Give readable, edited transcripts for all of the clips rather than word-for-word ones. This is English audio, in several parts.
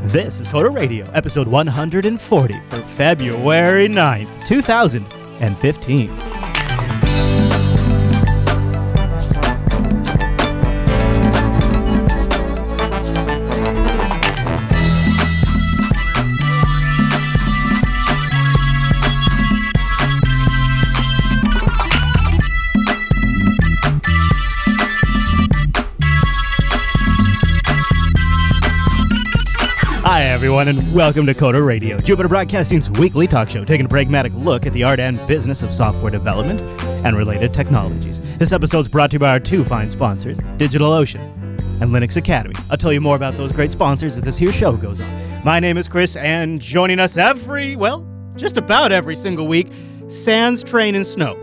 This is Coder Radio, episode 140 for February 9th, 2015. Hi everyone, and welcome to Coder Radio, Jupiter Broadcasting's weekly talk show, taking a pragmatic look at the art and business of software development and related technologies. This episode's brought to you by our two fine sponsors, DigitalOcean and Linux Academy. I'll tell you more about those great sponsors as this here show goes on. My name is Chris, and joining us just about every single week, sans train and snow,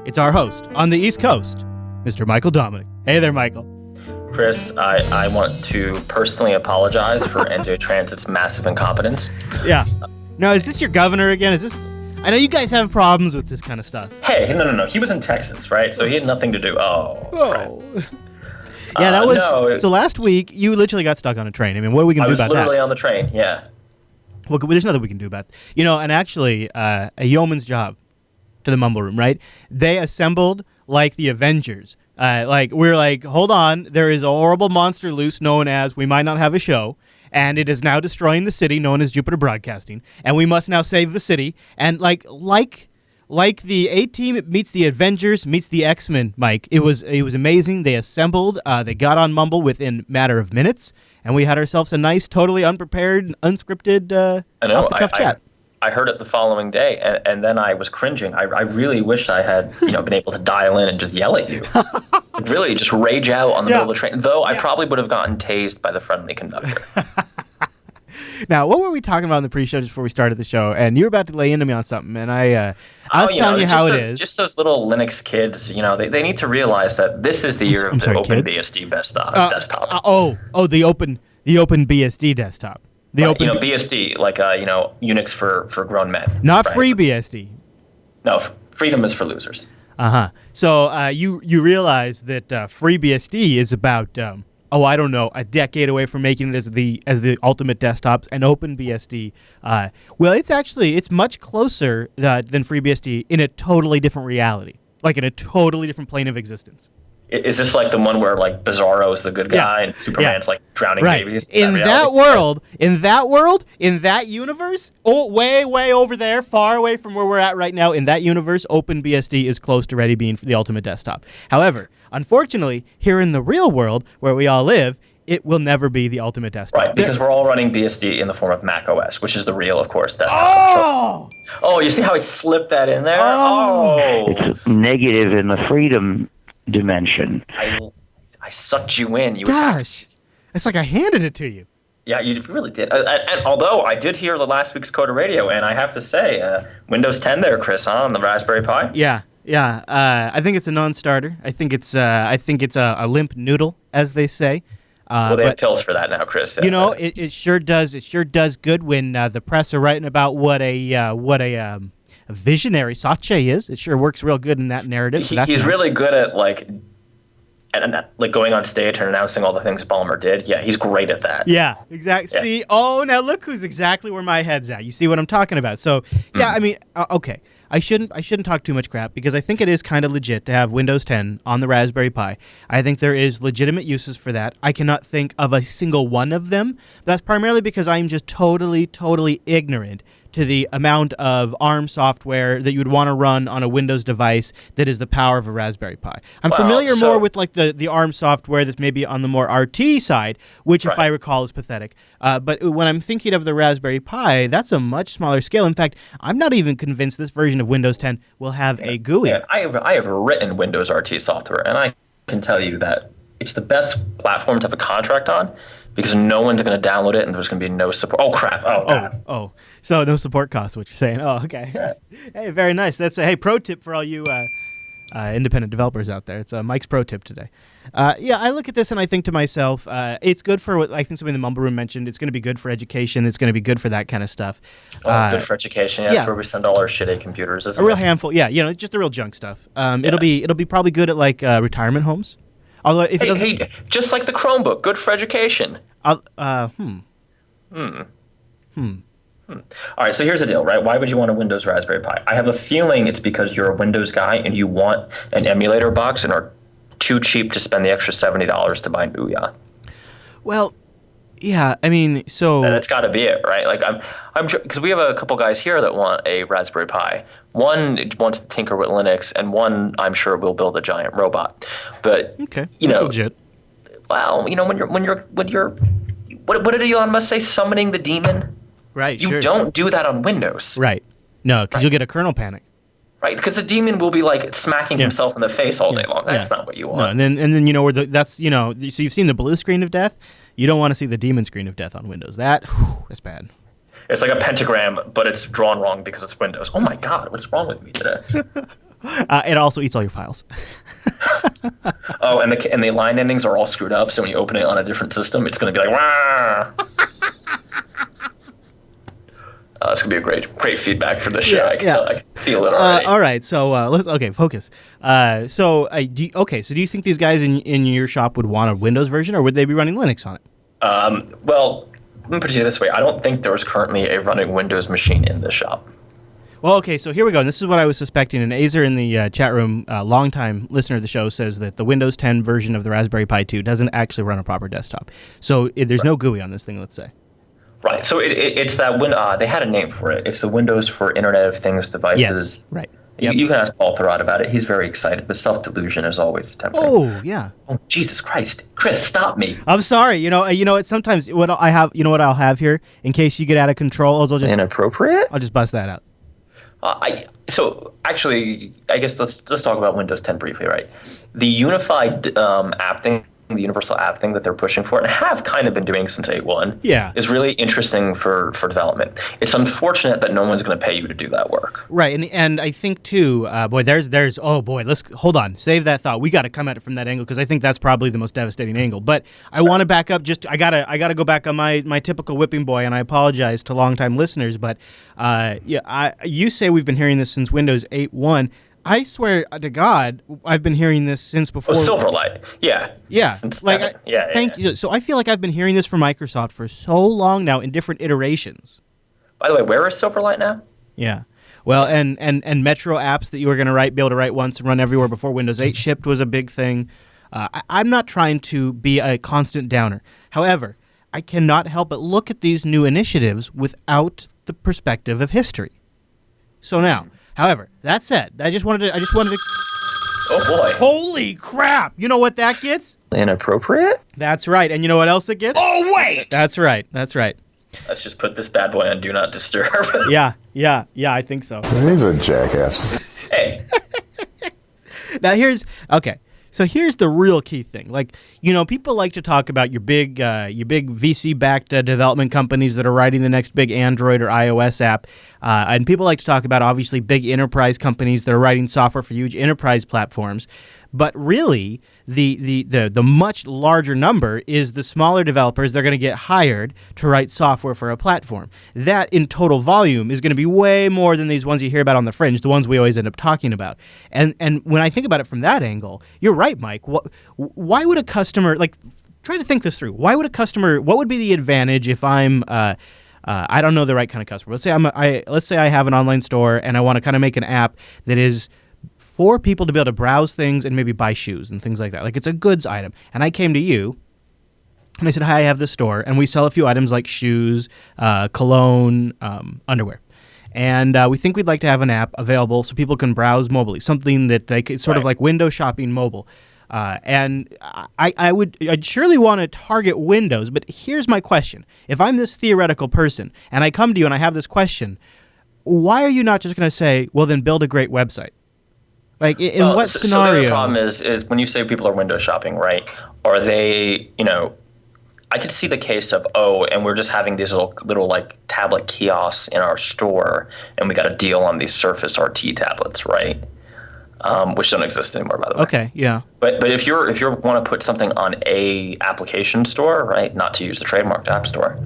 it's our host on the East Coast, Mr. Michael Dominic. Hey there, Michael. Chris, I want to personally apologize for NJ Transit's massive incompetence. Yeah. Now, is this your governor again? I know you guys have problems with this kind of stuff. Hey, no. He was in Texas, right? So he had nothing to do. Oh. Yeah, that was... No, so last week, you literally got stuck on a train. I mean, what are we going to do about that? I was literally on the train, yeah. Well, there's nothing we can do about it. You know, and actually, a yeoman's job to the Mumble Room, right? They assembled like the Avengers. We're like, hold on, there is a horrible monster loose known as we might not have a show, and it is now destroying the city known as Jupiter Broadcasting, and we must now save the city. And like the A-Team meets the Avengers meets the X-Men, Mike, it was amazing. They assembled, they got on Mumble within a matter of minutes, and we had ourselves a nice, totally unprepared, unscripted, off-the-cuff chat. I heard it the following day, and then I was cringing. I really wish I had, been able to dial in and just yell at you. Really, just rage out on the middle of the train. Though I probably would have gotten tased by the friendly conductor. Now, what were we talking about in the pre-show just before we started the show? And you were about to lay into me on something, and I was telling you how it is. Just those little Linux kids, they need to realize that this is the year of the OpenBSD desktop. The OpenBSD desktop. BSD, Unix for grown men. Not right? FreeBSD. No, freedom is for losers. Uh-huh. So you realize that FreeBSD is about, a decade away from making it as the ultimate desktop, and OpenBSD, it's much closer than FreeBSD in a totally different reality, like in a totally different plane of existence. Is this like the one where like Bizarro is the good guy and Superman's like drowning babies? In that world, in that universe, way over there, far away from where we're at right now, in that universe, OpenBSD is close to ready being the ultimate desktop. However, unfortunately, here in the real world where we all live, it will never be the ultimate desktop. Right, because we're all running BSD in the form of Mac OS, which is the real, of course, desktop. Oh, you see how he slipped that in there? Oh. It's negative in the freedom dimension. I sucked you in. Gosh, it's like I handed it to you. Yeah, you really did. And although I did hear the last week's Coder Radio, and I have to say, Windows 10 there, Chris, on the Raspberry Pi. Yeah. I think it's a non-starter. I think it's a limp noodle, as they say. They have pills for that now, Chris. It sure does. It sure does good when the press are writing about what a visionary Satche is. It sure works real good in that narrative. So he's really good at going on stage and announcing all the things Ballmer did. Yeah, he's great at that. Yeah, exactly. Yeah. See, now look who's exactly where my head's at. You see what I'm talking about? So yeah, I mean, okay. I shouldn't talk too much crap because I think it is kind of legit to have Windows 10 on the Raspberry Pi. I think there is legitimate uses for that. I cannot think of a single one of them. That's primarily because I'm just totally ignorant to the amount of ARM software that you would want to run on a Windows device that is the power of a Raspberry Pi. I'm familiar more with like the ARM software that's maybe on the more RT side, which if I recall is pathetic. But when I'm thinking of the Raspberry Pi, that's a much smaller scale. In fact, I'm not even convinced this version of Windows 10 will have a GUI. Yeah, I have written Windows RT software, and I can tell you that it's the best platform to have a contract on, because no one's going to download it and there's going to be no support. Oh, crap. Oh. So no support costs, what you're saying. Oh, okay. Yeah. Hey, very nice. That's a pro tip for all you independent developers out there. It's Mike's pro tip today. I look at this and I think to myself, it's good for what I think somebody in the Mumble Room mentioned. It's going to be good for education. It's going to be good for that kind of stuff. Good for education. Yeah, that's where we send all our shitty computers. A real handful. Yeah, just the real junk stuff. It'll be probably good at like retirement homes. Although if it doesn't, just like the Chromebook, good for education. All right, so here's the deal, right? Why would you want a Windows Raspberry Pi? I have a feeling it's because you're a Windows guy and you want an emulator box and are too cheap to spend the extra $70 to buy an Ouya. Well, yeah, I mean, so That's got to be it, right? Like I'm because we have a couple guys here that want a Raspberry Pi. One wants to tinker with Linux, and one I'm sure will build a giant robot. But okay, you that's know, legit. well, when you're what did Elon Musk say? Summoning the demon. Right, You sure. don't do that on Windows. Right. No, because you'll get a kernel panic. Right, because the demon will be like smacking himself in the face all day long. That's not what you want. No, and then you know where that's so you've seen the blue screen of death. You don't want to see the demon screen of death on Windows. That's bad. It's like a pentagram, but it's drawn wrong because it's Windows. Oh my God, what's wrong with me today? It also eats all your files. Oh, and the line endings are all screwed up. So when you open it on a different system, it's going to be like, wah. It's gonna be a great feedback for the show. I can feel it already. All right, so let's focus. So do you think these guys in your shop would want a Windows version, or would they be running Linux on it? Well, let me put it this way: I don't think there is currently a running Windows machine in this shop. Well, okay, so here we go. And this is what I was suspecting. And Azer in the chat room, longtime listener of the show, says that the Windows 10 version of the Raspberry Pi 2 doesn't actually run a proper desktop. So there's no GUI on this thing, let's say. Right. So it's that they had a name for it. It's the Windows for Internet of Things devices. Yes. Right. Yep. You can ask Paul Thurrott about it. He's very excited, but self-delusion is always tempting. Oh yeah. Oh Jesus Christ, Chris, stop me! I'm sorry. It's sometimes what I have. You know what I'll have here in case you get out of control. I'll just Inappropriate. I'll just bust that out. So actually, I guess let's talk about Windows 10 briefly, right? The unified app thing, the universal app thing that they're pushing for, and have kind of been doing since 8.1, is really interesting for development. It's unfortunate that no one's going to pay you to do that work. Right, and I think too, let's hold on, save that thought. We got to come at it from that angle because I think that's probably the most devastating angle. But I want to back up. I gotta go back on my typical whipping boy, and I apologize to longtime listeners. But you say we've been hearing this since Windows 8.1. I swear to God, I've been hearing this since before. Oh, Silverlight. Yeah. Yeah. Thank you. So I feel like I've been hearing this from Microsoft for so long now in different iterations. By the way, where is Silverlight now? Yeah. Well, and Metro apps that you were going to be able to write once and run everywhere before Windows 8 shipped was a big thing. I'm not trying to be a constant downer. However, I cannot help but look at these new initiatives without the perspective of history. So now, however, that said, I just wanted to. Oh boy! Holy crap! You know what that gets? Inappropriate? That's right. And you know what else it gets? Oh wait! That's right. Let's just put this bad boy on Do Not Disturb. Yeah. I think so. He's a jackass. Hey. Now So here's the real key thing. People like to talk about your big VC-backed development companies that are writing the next big Android or iOS app, and people like to talk about obviously big enterprise companies that are writing software for huge enterprise platforms. But really, the much larger number is the smaller developers that are going to get hired to write software for a platform. That, in total volume, is going to be way more than these ones you hear about on the fringe, the ones we always end up talking about. And when I think about it from that angle, you're right, Mike. Why would a customer, try to think this through. What would be the advantage if I'm... I don't know the right kind of customer. Let's say I have an online store and I want to kind of make an app that is for people to be able to browse things and maybe buy shoes and things like that. Like it's a goods item. And I came to you and I said, hi, I have this store. And we sell a few items like shoes, cologne, underwear. And we think we'd like to have an app available so people can browse mobilely, something that they could sort of like window shopping mobile. And I'd surely want to target Windows, but here's my question. If I'm this theoretical person and I come to you and I have this question, why are you not just going to say, well, then build a great website? Like, in what scenario? So the problem is when you say people are window shopping, right? Are they, I could see the case of, and we're just having these little like tablet kiosks in our store, and we got a deal on these Surface RT tablets, right? Which don't exist anymore, by the way. Okay, yeah. But if you want to put something on a application store, right? Not to use the trademarked app store,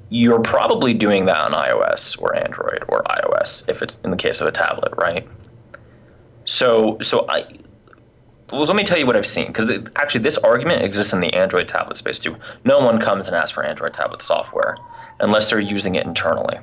you're probably doing that on iOS or Android or iOS if it's in the case of a tablet, right? So Well, let me tell you what I've seen, because actually this argument exists in the Android tablet space too. No one comes and asks for Android tablet software unless they're using it internally.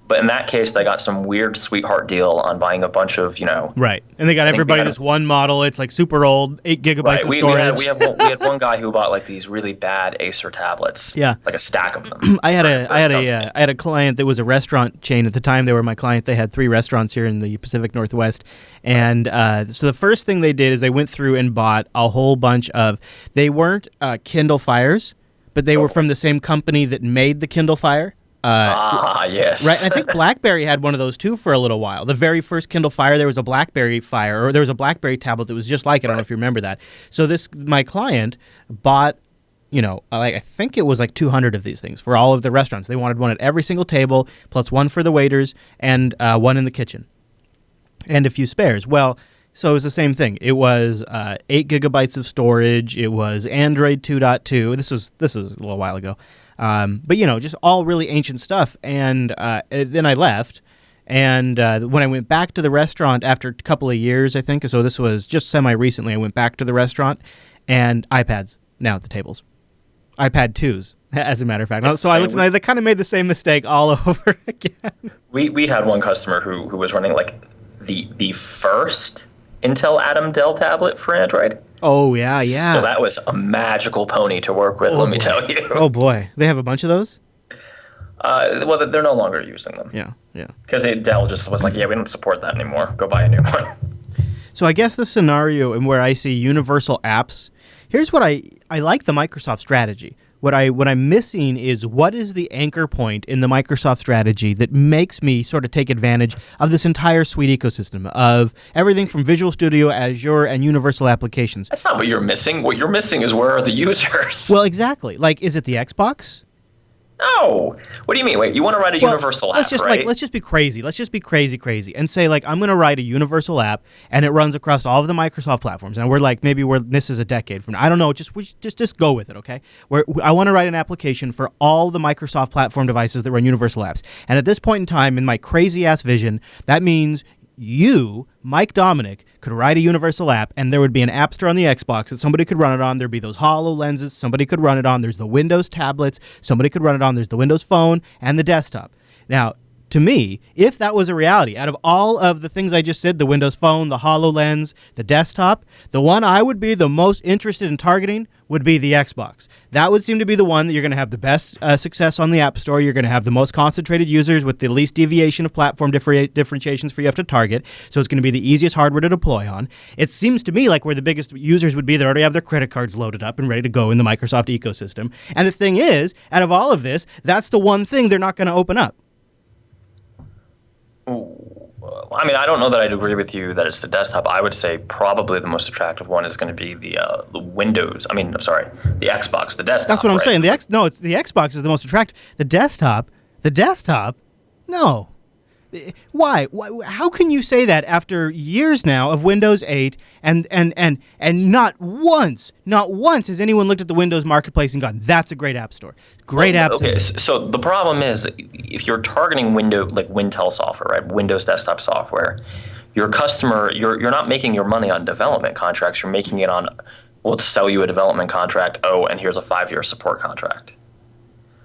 But in that case, they got some weird sweetheart deal on buying a bunch of, Right. And they got everybody this one model. It's like super old, 8 gigabytes of storage. We had one guy who bought like these really bad Acer tablets. Yeah. Like a stack of them. I had a client that was a restaurant chain at the time. They were my client. They had 3 restaurants here in the Pacific Northwest. And so the first thing they did is they went through and bought a whole bunch of, they weren't Kindle Fires, but they were from the same company that made the Kindle Fire. Yes. Right. And I think BlackBerry had one of those too for a little while. The very first Kindle Fire, there was a BlackBerry Fire, or there was a BlackBerry tablet that was just like it. I don't know if you remember that. So my client bought, I think it was like 200 of these things for all of the restaurants. They wanted one at every single table, plus one for the waiters, and one in the kitchen, and a few spares. Well, so it was the same thing. It was 8 gigabytes of storage. It was Android 2.2. This was a little while ago. But, just all really ancient stuff. And then I left. And when I went back to the restaurant after a couple of years, I think, so this was just semi-recently, I went back to the restaurant, and iPads now at the tables. iPad 2s, as a matter of fact. So I looked and they kind of made the same mistake all over again. We had one customer who was running like the first Intel Atom Dell tablet for Android. Oh, yeah. So that was a magical pony to work with, let me tell you. Oh, boy. They have a bunch of those? Well, they're no longer using them. Yeah. Because Dell just was like, we don't support that anymore. Go buy a new one. So I guess the scenario in where I see universal apps, here's what I like the Microsoft strategy. What I'm missing is what is the anchor point in the Microsoft strategy that makes me sort of take advantage of this entire suite ecosystem of everything from Visual Studio, Azure, and universal applications. That's not what you're missing. What you're missing is where are the users? Well, exactly. Like, is it the Xbox? No. What do you mean? Wait, you want to write a universal app, right? Let's just be crazy. Let's just be crazy, and say, like, I'm going to write a universal app, and it runs across all of the Microsoft platforms. And this is a decade from now. I don't know. Just go with it, okay? I want to write an application for all the Microsoft platform devices that run universal apps. And at this point in time, in my crazy-ass vision, that means you, Mike Dominic, could write a universal app, and there would be an app store on the Xbox that somebody could run it on. There'd be those HoloLenses somebody could run it on. There's the Windows tablets somebody could run it on. There's the Windows Phone and the desktop. Now, to me, if that was a reality, out of all of the things I just said, the Windows Phone, the HoloLens, the desktop, the one I would be the most interested in targeting would be the Xbox. That would seem to be the one that you're going to have the best success on the App Store. You're going to have the most concentrated users with the least deviation of platform differentiations for you have to target. So it's going to be the easiest hardware to deploy on. It seems to me like where the biggest users would be, they already have their credit cards loaded up and ready to go in the Microsoft ecosystem. And the thing is, out of all of this, that's the one thing they're not going to open up. I mean, I don't know that I'd agree with you that it's the desktop. I would say probably the most attractive one is going to be the Windows. I mean, I'm sorry, the Xbox, the desktop. That's what I'm saying. It's the Xbox is the most attractive. The desktop, no. Why? How can you say that after years now of Windows 8 and not once has anyone looked at the Windows Marketplace and gone, that's a great app store. Great apps. Okay, so the problem is if you're targeting like Wintel software, right? Windows desktop software, your customer, you're not making your money on development contracts. You're making it on, we'll sell you a development contract. Oh, and here's a 5-year support contract.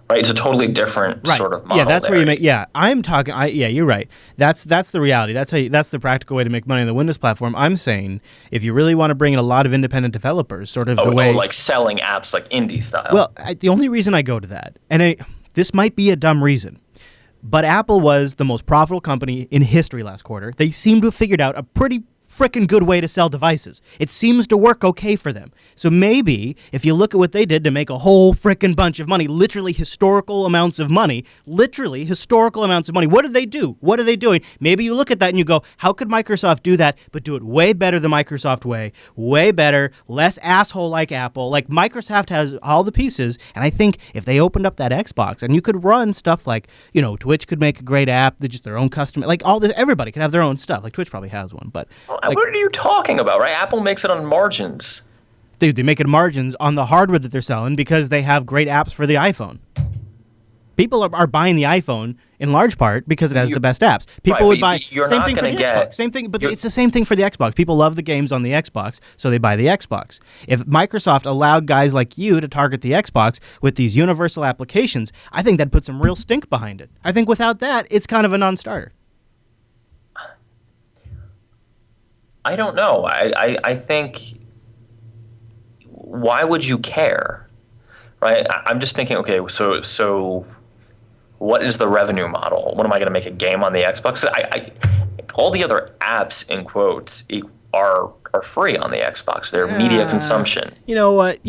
Right, it's a totally different sort of model. Yeah, that's where you make. Yeah, I'm talking. You're right. That's the reality. That's the practical way to make money on the Windows platform. I'm saying if you really want to bring in a lot of independent developers, sort of like selling apps like indie style. Well, the only reason I go to that, and this might be a dumb reason, but Apple was the most profitable company in history last quarter. They seem to have figured out a pretty frickin' good way to sell devices. It seems to work okay for them. So maybe if you look at what they did to make a whole frickin' bunch of money, literally historical amounts of money, what did they do? What are they doing? Maybe you look at that and you go, how could Microsoft do that, but do it way better the Microsoft way, way better, less asshole like Apple. Like Microsoft has all the pieces, and I think if they opened up that Xbox and you could run stuff like, Twitch could make a great app, just their own custom, like all this, everybody could have their own stuff. Like Twitch probably has one, but what are you talking about, right? Apple makes it on margins. Dude, they make it margins on the hardware that they're selling because they have great apps for the iPhone. People are buying the iPhone in large part because it has the best apps. People Right, would but buy you're same not thing for the gonna get- Xbox. Same thing, but it's the same thing for the Xbox. People love the games on the Xbox, so they buy the Xbox. If Microsoft allowed guys like you to target the Xbox with these universal applications, I think that'd put some real stink behind it. I think without that, it's kind of a non-starter. I don't know. I think, why would you care, right? I'm just thinking, okay, so what is the revenue model? What am I going to make a game on the Xbox? All the other apps, in quotes, are free on the Xbox. They're media consumption. You know what?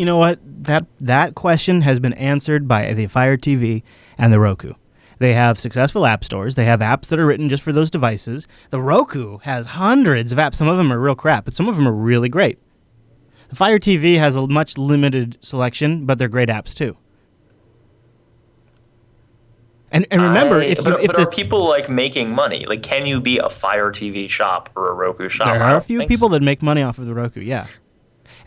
That question has been answered by the Fire TV and the Roku. They have successful app stores. They have apps that are written just for those devices. The Roku has hundreds of apps. Some of them are real crap, but some of them are really great. The Fire TV has a much limited selection, but they're great apps too. And remember, if are people like making money? Like, can you be a Fire TV shop or a Roku shop? There are a few people that make money off of the Roku, yeah.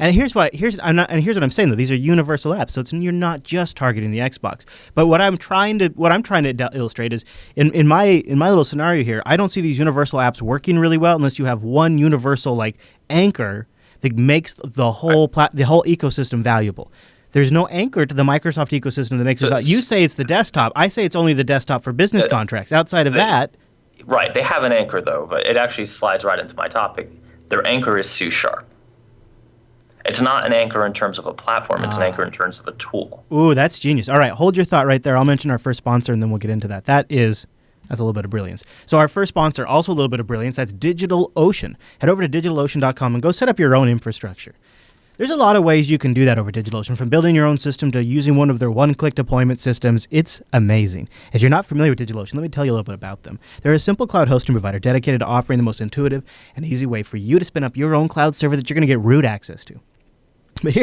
And here's what I'm saying though. These are universal apps, so you're not just targeting the Xbox. But what I'm trying to illustrate is in my little scenario here, I don't see these universal apps working really well unless you have one universal like anchor that makes the whole ecosystem valuable. There's no anchor to the Microsoft ecosystem that makes it valuable. You say it's the desktop. I say it's only the desktop for business contracts. Outside of that, right? They have an anchor though, but it actually slides right into my topic. Their anchor is C#. It's not an anchor in terms of a platform. It's an anchor in terms of a tool. Ooh, that's genius. All right, hold your thought right there. I'll mention our first sponsor, and then we'll get into that. That's a little bit of brilliance. So our first sponsor, also a little bit of brilliance, that's DigitalOcean. Head over to DigitalOcean.com and go set up your own infrastructure. There's a lot of ways you can do that over DigitalOcean, from building your own system to using one of their one-click deployment systems. It's amazing. If you're not familiar with DigitalOcean, let me tell you a little bit about them. They're a simple cloud hosting provider dedicated to offering the most intuitive and easy way for you to spin up your own cloud server that you're going to get root access to. But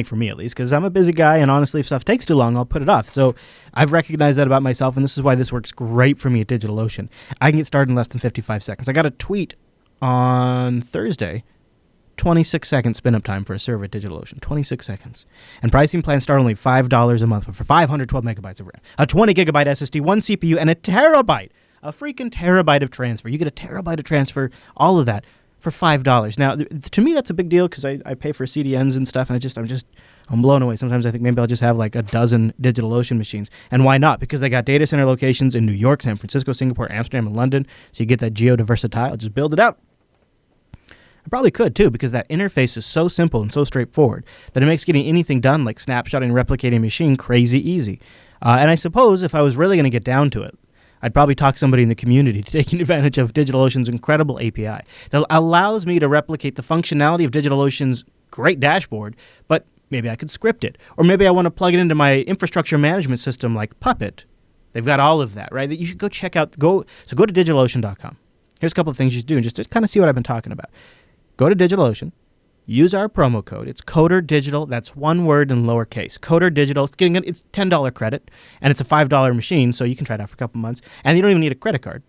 for me at least, because I'm a busy guy, and honestly, if stuff takes too long, I'll put it off. So I've recognized that about myself, and this is why this works great for me at DigitalOcean. I can get started in less than 55 seconds. I got a tweet on Thursday, 26 second spin-up time for a server at DigitalOcean, 26 seconds. And pricing plans start only $5 a month for 512 megabytes of RAM, a 20 gigabyte SSD, one CPU, and a freaking terabyte of transfer. You get a terabyte of transfer, all of that, for $5. Now, to me, that's a big deal because I pay for CDNs and stuff, and I'm blown away. Sometimes I think maybe I'll just have like a dozen DigitalOcean machines. And why not? Because they got data center locations in New York, San Francisco, Singapore, Amsterdam, and London. So you get that geo-diversitile. Just build it out. I probably could too, because that interface is so simple and so straightforward that it makes getting anything done like snapshotting and replicating a machine crazy easy. And I suppose if I was really going to get down to it, I'd probably talk somebody in the community to taking advantage of DigitalOcean's incredible API that allows me to replicate the functionality of DigitalOcean's great dashboard, but maybe I could script it. Or maybe I want to plug it into my infrastructure management system like Puppet. They've got all of that, right? That you should go check out. Go to DigitalOcean.com. Here's a couple of things you should do, and just to kind of see what I've been talking about. Go to DigitalOcean. Use our promo code. It's Coder Digital. That's one word in lowercase. Coder Digital. It's $10 credit, and it's a $5 machine, so you can try it out for a couple months. And you don't even need a credit card.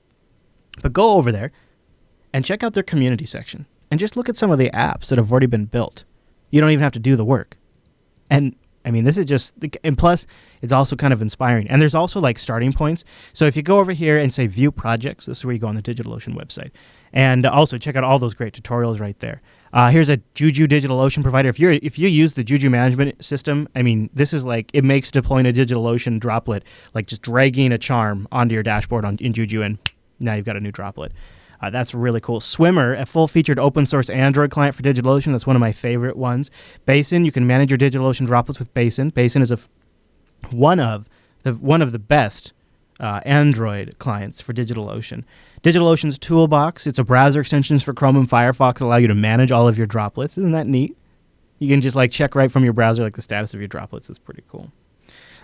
But go over there and check out their community section, and just look at some of the apps that have already been built. You don't even have to do the work. And I mean, this is just, and plus, it's also kind of inspiring. And there's also like starting points. So if you go over here and say View Projects, this is where you go on the DigitalOcean website. And also check out all those great tutorials right there. Here's a Juju DigitalOcean provider. If you use the Juju management system, I mean, this is like, it makes deploying a DigitalOcean droplet like just dragging a charm onto your dashboard in Juju, and now you've got a new droplet. That's really cool. Swimmer, a full-featured open-source Android client for DigitalOcean. That's one of my favorite ones. Basin, you can manage your DigitalOcean droplets with Basin. Basin is one of the best Android clients for DigitalOcean. DigitalOcean's Toolbox, it's a browser extensions for Chrome and Firefox that allow you to manage all of your droplets. Isn't that neat? You can just like check right from your browser like the status of your droplets. It's pretty cool.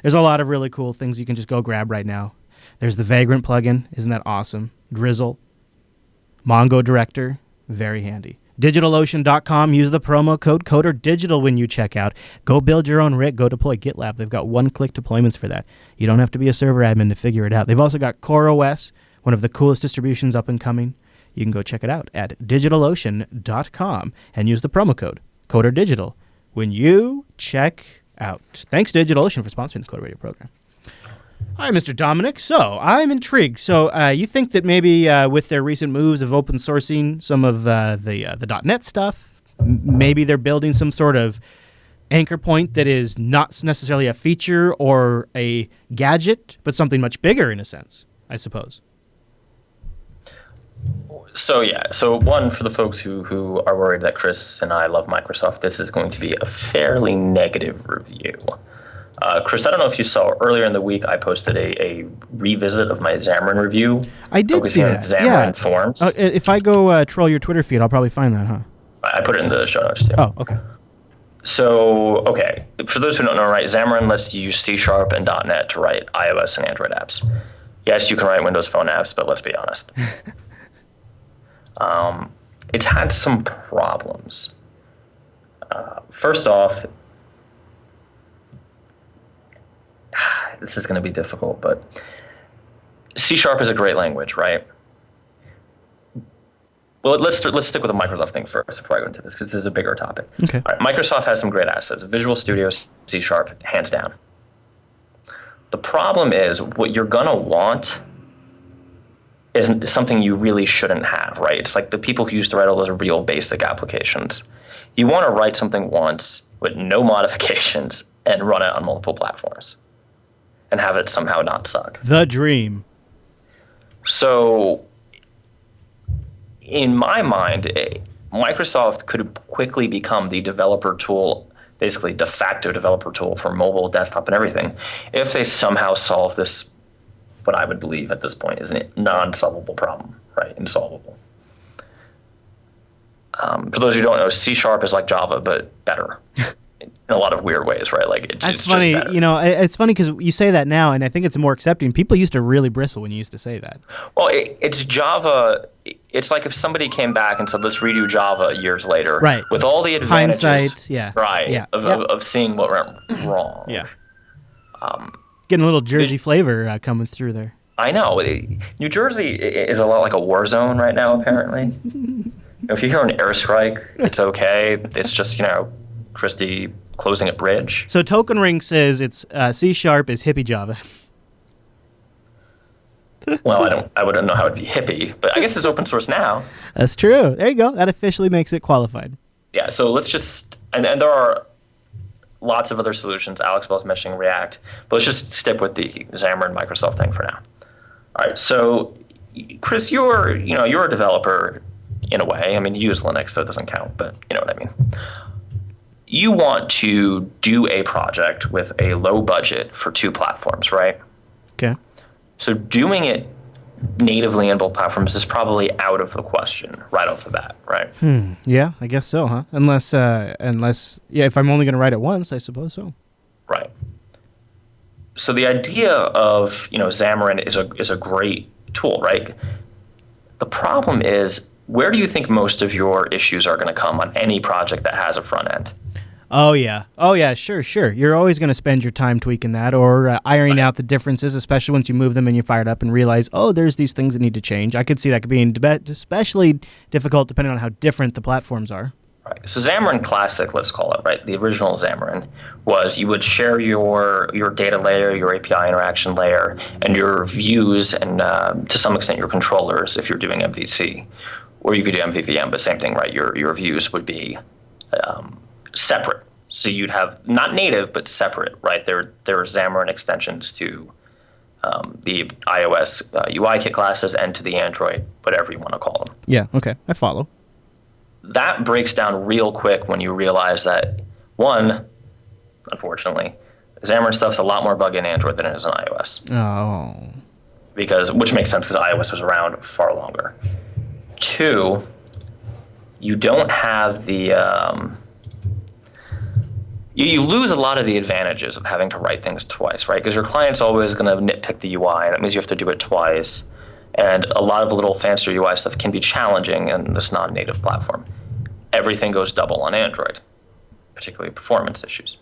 There's a lot of really cool things you can just go grab right now. There's the Vagrant plugin. Isn't that awesome? Drizzle. Mongo Director, very handy. DigitalOcean.com, use the promo code CoderDigital when you check out. Go build your own rig, go deploy GitLab. They've got one-click deployments for that. You don't have to be a server admin to figure it out. They've also got CoreOS, one of the coolest distributions up and coming. You can go check it out at DigitalOcean.com and use the promo code CoderDigital when you check out. Thanks, DigitalOcean, for sponsoring the Coder Radio program. Hi, Mr. Dominic. So, I'm intrigued. So, you think that maybe with their recent moves of open sourcing some of the .NET stuff, maybe they're building some sort of anchor point that is not necessarily a feature or a gadget, but something much bigger in a sense, I suppose. So one, for the folks who are worried that Chris and I love Microsoft, this is going to be a fairly negative review. Chris, I don't know if you saw earlier in the week, I posted a revisit of my Xamarin review. I did see that. Xamarin Forms. If I go troll your Twitter feed, I'll probably find that, huh? I put it in the show notes too. Oh, okay. So, okay, for those who don't know, right, Xamarin lets you use C# and .NET to write iOS and Android apps. Yes, you can write Windows Phone apps, but let's be honest. It's had some problems. First off, this is going to be difficult, but C# is a great language, right? Well, let's stick with the Microsoft thing first before I go into this, because this is a bigger topic. Okay. All right, Microsoft has some great assets. Visual Studio, C#, hands down. The problem is what you're going to want isn't something you really shouldn't have, right? It's like the people who used to write all those real basic applications. You want to write something once with no modifications and run it on multiple platforms and have it somehow not suck. The dream. So, in my mind, Microsoft could quickly become the developer tool, basically de facto developer tool for mobile, desktop, and everything, if they somehow solve this, what I would believe at this point is a non-solvable problem, right? Insolvable. For those who don't know, C# is like Java, but better. In a lot of weird ways, right? Like That's it's funny. Just better. You know, it's funny because you say that now, and I think it's more accepting. People used to really bristle when you used to say that. Well, it's Java. It's like if somebody came back and said, "Let's redo Java" years later, right? With all the advantages, hindsight, yeah, right? Yeah. Of seeing what went wrong. Yeah. Getting a little Jersey flavor coming through there. I know. New Jersey is a lot like a war zone right now, apparently. If you hear an airstrike, it's okay. It's just, Christie closing a bridge. So Token Ring says it's C# is hippie Java. Well, I wouldn't know how it'd be hippie, but I guess it's open source now. That's true. There you go. That officially makes it qualified. Yeah, so let's just, and there are lots of other solutions. Alex was mentioning React, but let's just stick with the Xamarin Microsoft thing for now. All right, so Chris, you're a developer in a way. I mean, you use Linux, so it doesn't count, but you know what I mean. You want to do a project with a low budget for two platforms, right? Okay. So doing it natively in both platforms is probably out of the question right off the bat, right? Yeah, I guess so, huh? Unless, if I'm only going to write it once, I suppose so. Right. So the idea of Xamarin is a great tool, right? The problem is, where do you think most of your issues are going to come on any project that has a front end? Oh yeah, sure. You're always going to spend your time tweaking that or ironing out the differences, especially once you move them and you fire it up and realize, oh, there's these things that need to change. I could see that being especially difficult depending on how different the platforms are. Right. So Xamarin Classic, let's call it, right? The original Xamarin was you would share your data layer, your API interaction layer, and your views and to some extent your controllers if you're doing MVC. Or you could do MVVM, but same thing, right? Your views would be separate. So you'd have not native, but separate, right? There are Xamarin extensions to the iOS UI kit classes and to the Android, whatever you want to call them. Yeah, okay, I follow. That breaks down real quick when you realize that, one, unfortunately, Xamarin stuff's a lot more buggy in Android than it is in iOS. Oh. Which makes sense because iOS was around far longer. Two, you don't have the you lose a lot of the advantages of having to write things twice, right? Because your client's always going to nitpick the UI, and that means you have to do it twice. And a lot of little fancier UI stuff can be challenging in this non-native platform. Everything goes double on Android, particularly performance issues.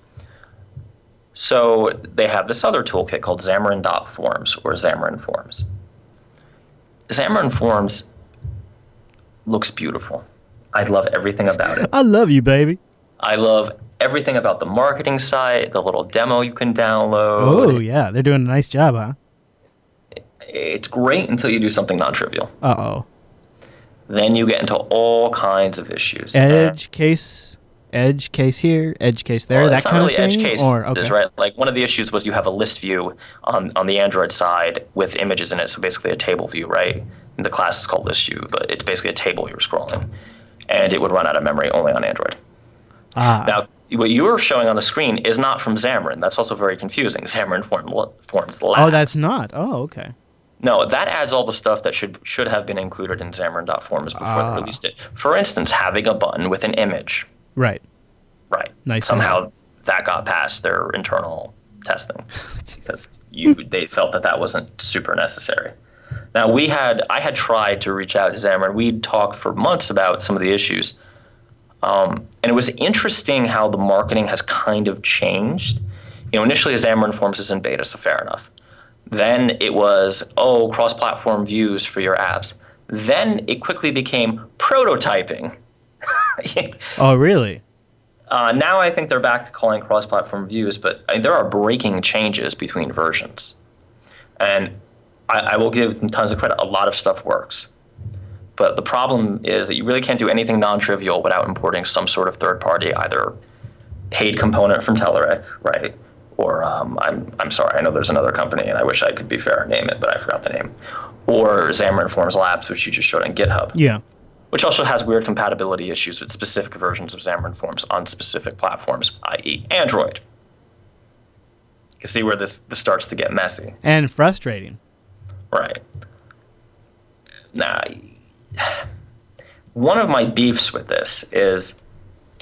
So they have this other toolkit called Xamarin.Forms or Xamarin Forms. Xamarin Forms looks beautiful. I love everything about it. I love you, baby. I love everything about the marketing site, the little demo you can download. Oh, yeah. They're doing a nice job, huh? It's great until you do something non-trivial. Uh-oh. Then you get into all kinds of issues. Edge case here, edge case there, that kind of thing? It's not really edge Or, cases, right? Like one of the issues was you have a list view on the Android side with images in it, so basically a table view, right? And the class is called list view, but it's basically a table you're scrolling. And it would run out of memory only on Android. Now, what you were showing on the screen is not from Xamarin. That's also very confusing. Xamarin Forms Labs. Oh, that's not? Oh, okay. No, that adds all the stuff that should have been included in Xamarin.Forms before they released it. For instance, having a button with an image. Right. Right. Nice. Somehow that got past their internal testing. They felt that wasn't super necessary. Now I had tried to reach out to Xamarin. We'd talked for months about some of the issues. And it was interesting how the marketing has kind of changed. Initially Xamarin Forms is in beta, so fair enough. Then it was, cross-platform views for your apps. Then it quickly became prototyping. Oh, really? Now I think they're back to calling cross-platform views, but there are breaking changes between versions. And I will give them tons of credit. A lot of stuff works. But the problem is that you really can't do anything non-trivial without importing some sort of third-party, either paid component from Telerik, right? Or I'm sorry, I know there's another company, and I wish I could be fair and name it, but I forgot the name. Or Xamarin Forms Labs, which you just showed on GitHub. Yeah. Which also has weird compatibility issues with specific versions of Xamarin Forms on specific platforms, i.e. Android. You can see where this starts to get messy. And frustrating. Right. Now, one of my beefs with this is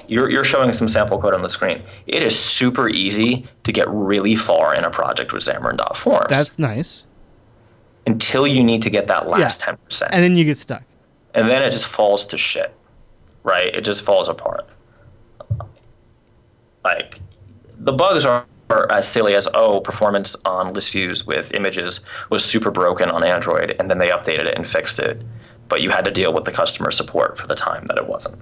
you're showing some sample code on the screen. It is super easy to get really far in a project with Xamarin.Forms. That's nice. Until you need to get that last 10%. And then you get stuck. And then it just falls to shit, right? It just falls apart. Like, the bugs are as silly as, performance on list views with images was super broken on Android, and then they updated it and fixed it. But you had to deal with the customer support for the time that it wasn't.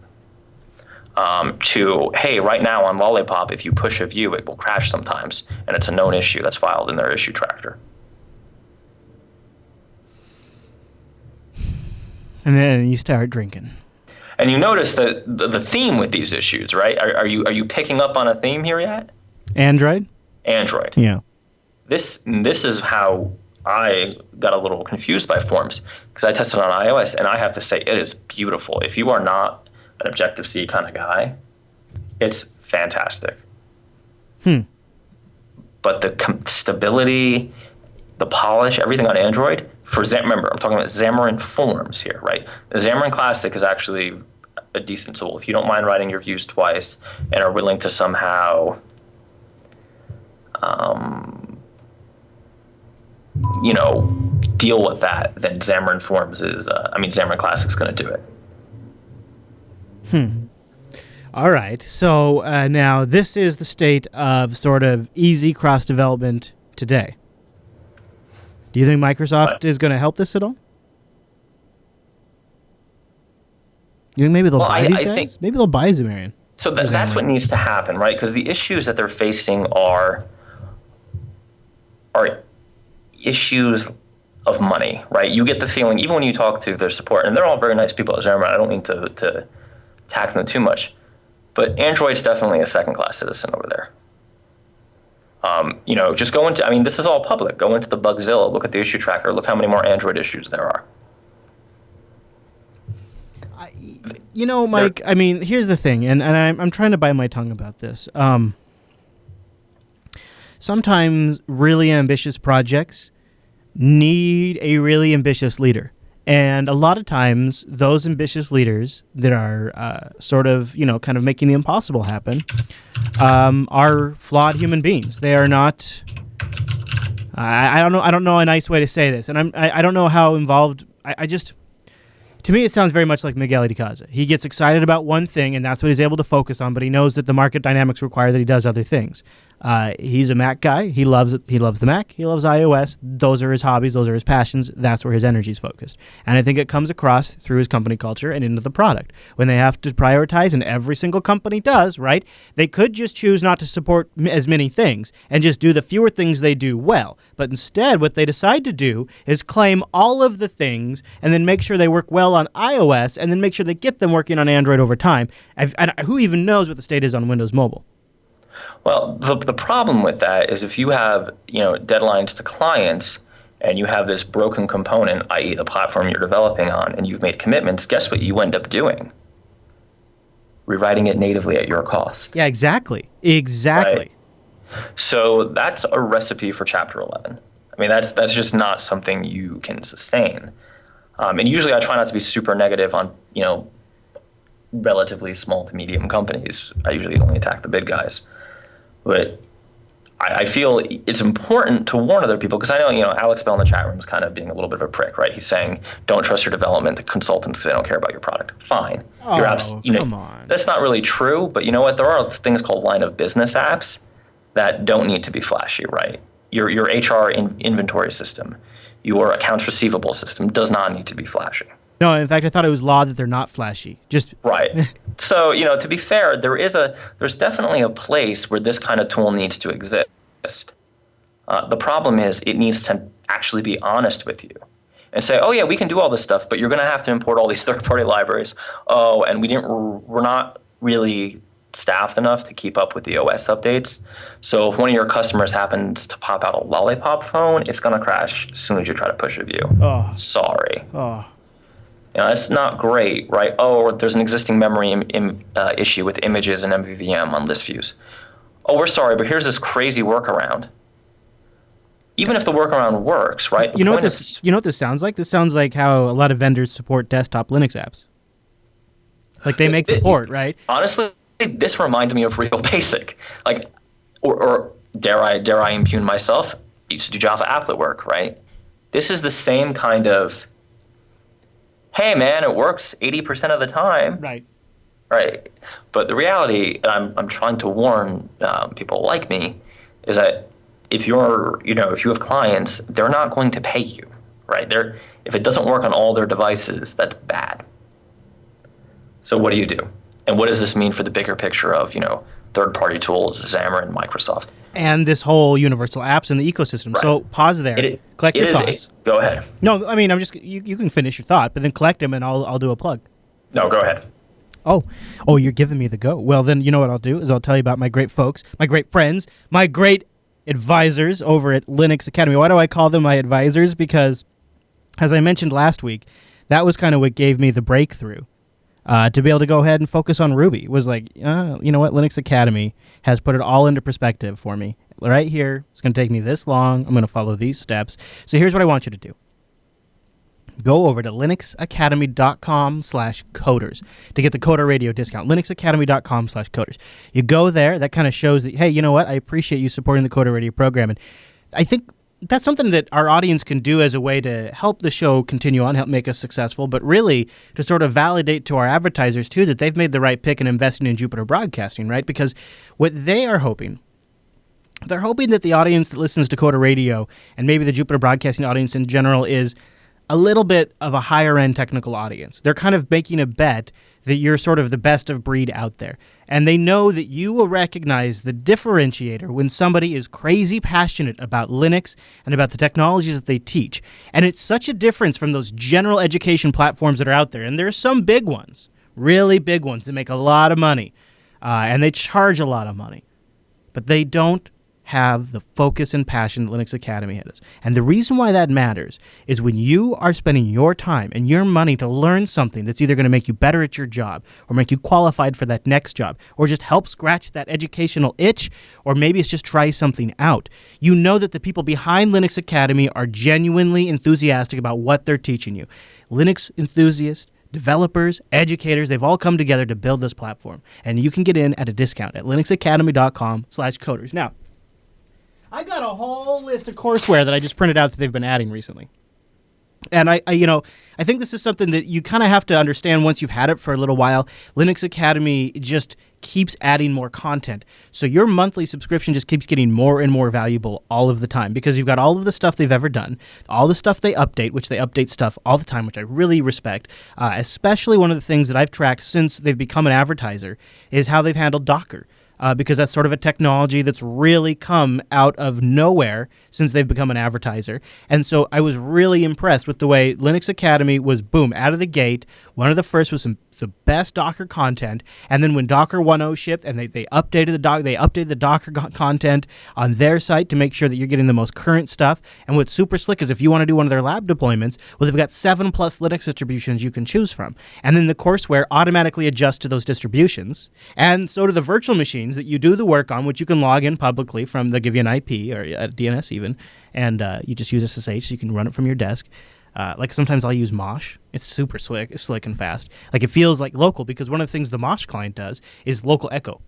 To, hey, right now on Lollipop, if you push a view, it will crash sometimes, and it's a known issue that's filed in their issue tracker. And then you start drinking. And you notice that the theme with these issues, right? Are you picking up on a theme here yet? Android? Android. Yeah. This is how I got a little confused by Forms, because I tested on iOS, and I have to say it is beautiful. If you are not an Objective-C kind of guy, it's fantastic. But the stability, the polish, everything on Android, remember, I'm talking about Xamarin Forms here, right? The Xamarin Classic is actually a decent tool. If you don't mind writing your views twice and are willing to somehow, deal with that, then Xamarin Forms Xamarin Classic is going to do it. All right. So now this is the state of sort of easy cross-development today. Do you think Microsoft is going to help this at all? You think maybe they'll buy these guys? Maybe they'll buy Xamarin. So that's what needs to happen, right? Because the issues that they're facing are issues of money, right? You get the feeling, even when you talk to their support, and they're all very nice people at Xamarin, I don't mean to attack them too much, but Android's definitely a second-class citizen over there. Just go into, this is all public. Go into the Bugzilla, look at the issue tracker, look how many more Android issues there are. Mike, here's the thing, and I'm trying to bite my tongue about this. Sometimes really ambitious projects need a really ambitious leader. And a lot of times, those ambitious leaders that are kind of making the impossible happen are flawed human beings. They are not. I don't know a nice way to say this, and I don't know how involved. To me, it sounds very much like Miguel de Casa. He gets excited about one thing, and that's what he's able to focus on. But he knows that the market dynamics require that he does other things. He's a Mac guy. He loves it. He loves the Mac. He loves iOS. Those are his hobbies. Those are his passions. That's where his energy is focused. And I think it comes across through his company culture and into the product. When they have to prioritize, and every single company does, right? They could just choose not to support as many things and just do the fewer things they do well. But instead, what they decide to do is claim all of the things and then make sure they work well on iOS and then make sure they get them working on Android over time. And who even knows what the state is on Windows Mobile? Well, the problem with that is if you have, deadlines to clients and you have this broken component, i.e. the platform you're developing on, and you've made commitments, guess what you end up doing? Rewriting it natively at your cost. Yeah, exactly. Exactly. Right? So that's a recipe for Chapter 11. I mean, that's just not something you can sustain. And usually I try not to be super negative on, relatively small to medium companies. I usually only attack the big guys. But I feel it's important to warn other people, because I know, Alex Bell in the chat room is kind of being a little bit of a prick, right? He's saying, don't trust your development consultants because they don't care about your product. Fine. Come on. That's not really true, but you know what? There are things called line of business apps that don't need to be flashy, right? Your HR inventory system, your accounts receivable system does not need to be flashy. No, in fact, I thought it was law that they're not flashy. Just right. So, to be fair, there's definitely a place where this kind of tool needs to exist. The problem is it needs to actually be honest with you and say, oh yeah, we can do all this stuff, but you're going to have to import all these third-party libraries. Oh, and we're not really staffed enough to keep up with the OS updates. So if one of your customers happens to pop out a lollipop phone, it's going to crash as soon as you try to push a view. Oh. Sorry. Oh. That's not great, right? Oh, there's an existing memory issue with images and MVVM on list views. Oh, we're sorry, but here's this crazy workaround. Even if the workaround works, right? You know what this sounds like? This sounds like how a lot of vendors support desktop Linux apps. Like they make the port, right? Honestly, this reminds me of Real Basic. Like, or dare I impugn myself? I used to do Java applet work, right? This is the same kind of, hey man, it works 80% of the time. Right. Right. But the reality, I'm trying to warn people like me, is that if you have clients, they're not going to pay you, right? If it doesn't work on all their devices, that's bad. So what do you do? And what does this mean for the bigger picture of, third-party tools, Xamarin, Microsoft? And this whole universal apps in the ecosystem. Right. So pause there. Collect your thoughts. Go ahead. No, I mean, you can finish your thought, but then collect them and I'll do a plug. No, go ahead. Oh, you're giving me the go. Well, then you know what I'll do is I'll tell you about my great folks, my great friends, my great advisors over at Linux Academy. Why do I call them my advisors? Because, as I mentioned last week, that was kind of what gave me the breakthrough to be able to go ahead and focus on Ruby. It was like, you know what? Linux Academy has put it all into perspective for me. Right here, it's going to take me this long. I'm going to follow these steps. So here's what I want you to do. Go over to linuxacademy.com/coders to get the Coder Radio discount. linuxacademy.com/coders. You go there. That kind of shows that, hey, you know what? I appreciate you supporting the Coder Radio program. And I think that's something that our audience can do as a way to help the show continue on, help make us successful, but really to sort of validate to our advertisers, too, that they've made the right pick in investing in Jupiter Broadcasting, right? Because what they are hoping, they're hoping that the audience that listens to Coder Radio and maybe the Jupiter Broadcasting audience in general is a little bit of a higher-end technical audience. They're kind of making a bet that you're sort of the best of breed out there. And they know that you will recognize the differentiator when somebody is crazy passionate about Linux and about the technologies that they teach. And it's such a difference from those general education platforms that are out there. And there's some big ones, really big ones that make a lot of money. And they charge a lot of money. But they don't have the focus and passion that Linux Academy has. And the reason why that matters is when you are spending your time and your money to learn something that's either going to make you better at your job or make you qualified for that next job or just help scratch that educational itch, or maybe it's just try something out. You know that the people behind Linux Academy are genuinely enthusiastic about what they're teaching you. Linux enthusiasts, developers, educators, they've all come together to build this platform. And you can get in at a discount at linuxacademy.com/coders. Now, I got a whole list of courseware that I just printed out that they've been adding recently. And I think this is something that you kind of have to understand once you've had it for a little while. Linux Academy just keeps adding more content. So your monthly subscription just keeps getting more and more valuable all of the time because you've got all of the stuff they've ever done, all the stuff they update, which they update stuff all the time, which I really respect. Especially one of the things that I've tracked since they've become an advertiser is how they've handled Docker. Because that's sort of a technology that's really come out of nowhere since they've become an advertiser. And so I was really impressed with the way Linux Academy was, boom, out of the gate. One of the first was the best Docker content. And then when Docker 1.0 shipped and they updated the Docker content on their site to make sure that you're getting the most current stuff. And what's super slick is if you want to do one of their lab deployments, well, they've got 7+ Linux distributions you can choose from. And then the courseware automatically adjusts to those distributions. And so do the virtual machines that you do the work on, which you can log in publicly from. They'll give you an IP or a DNS even, and you just use SSH so you can run it from your desk. Like sometimes I'll use Mosh. It's super slick, and fast. Like it feels like local because one of the things the Mosh client does is local echo.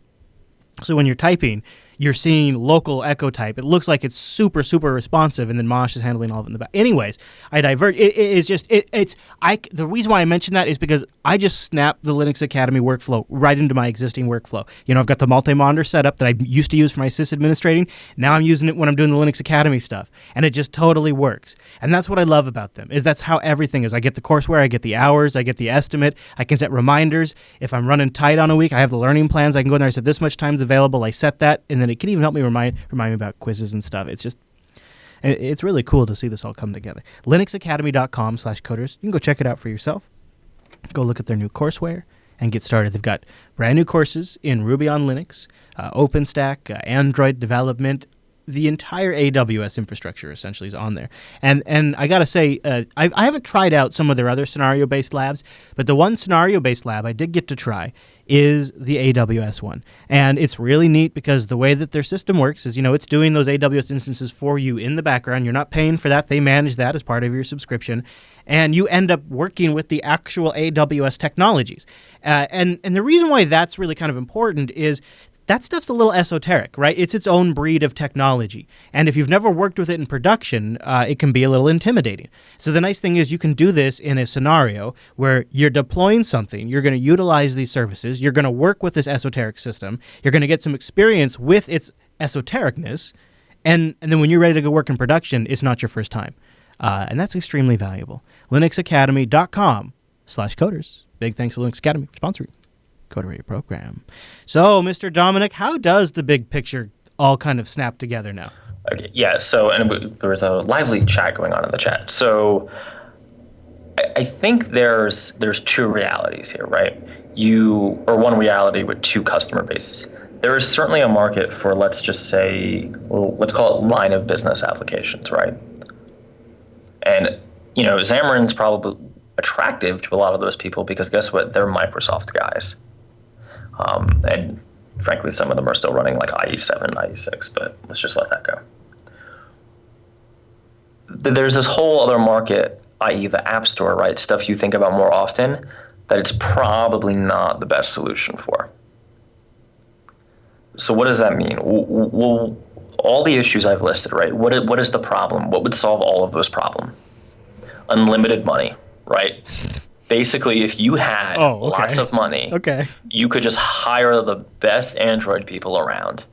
So when you're typing, you're seeing local echo type. It looks like it's super, super responsive, and then Mosh is handling all of it in the back. Anyways, I divert. The reason why I mention that is because I just snapped the Linux Academy workflow right into my existing workflow. I've got the multi-monitor setup that I used to use for my sysadministrating. Now I'm using it when I'm doing the Linux Academy stuff, and it just totally works. And that's what I love about them, is that's how everything is. I get the courseware, I get the hours, I get the estimate, I can set reminders. If I'm running tight on a week, I have the learning plans. I can go in there, I said this much time's available, I set that, and then it can even help me remind me about quizzes and stuff. It's really cool to see this all come together. linuxacademy.com/coders. You can go check it out for yourself. Go look at their new courseware and get started. They've got brand new courses in Ruby on Linux, OpenStack, Android development. The entire AWS infrastructure essentially is on there. And I got to say, I haven't tried out some of their other scenario-based labs, but the one scenario-based lab I did get to try is the AWS one. And it's really neat because the way that their system works is, it's doing those AWS instances for you in the background. You're not paying for that. They manage that as part of your subscription. And you end up working with the actual AWS technologies. And the reason why that's really kind of important is that stuff's a little esoteric, right? It's its own breed of technology. And if you've never worked with it in production, it can be a little intimidating. So the nice thing is you can do this in a scenario where you're deploying something, you're going to utilize these services, you're going to work with this esoteric system, you're going to get some experience with its esotericness, and then when you're ready to go work in production, it's not your first time. And that's extremely valuable. linuxacademy.com/coders. Big thanks to Linux Academy for sponsoring Coder Radio program. So, Mr. Dominic, how does the big picture all kind of snap together now? Okay, yeah, so, and there was a lively chat going on in the chat. So, I think there's two realities here, right? Or one reality with two customer bases. There is certainly a market for, let's just say, let's call it line of business applications, right? And, Xamarin's probably attractive to a lot of those people because guess what? They're Microsoft guys. And frankly, some of them are still running like IE7, IE6, but let's just let that go. There's this whole other market, i.e. the App Store, right? Stuff you think about more often, that it's probably not the best solution for. So what does that mean? Well, all the issues I've listed, right? What is the problem? What would solve all of those problems? Unlimited money, right? Basically, if you had lots of money, you could just hire the best Android people around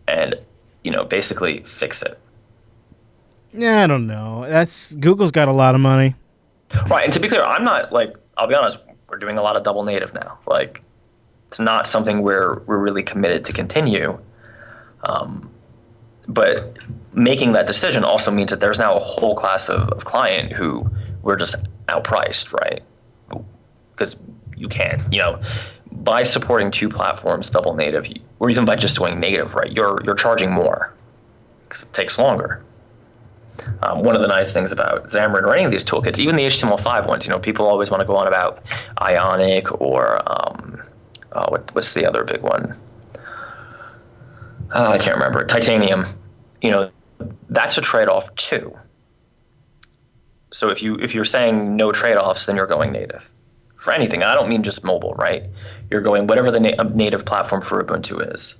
and, basically fix it. Yeah, I don't know. Google's got a lot of money. Right, and to be clear, I'm not, I'll be honest, we're doing a lot of double native now. It's not something we're really committed to continue. But making that decision also means that there's now a whole class of client who we're just outpriced, right? Because you can, by supporting two platforms, double native, or even by just doing native, right? You're charging more because it takes longer. One of the nice things about Xamarin or any of these toolkits, even the HTML5 ones, people always want to go on about Ionic or what's the other big one? I can't remember. Titanium. That's a trade-off too. So if you're saying no trade-offs, then you're going native. For anything, I don't mean just mobile, right? You're going whatever the native platform for Ubuntu is.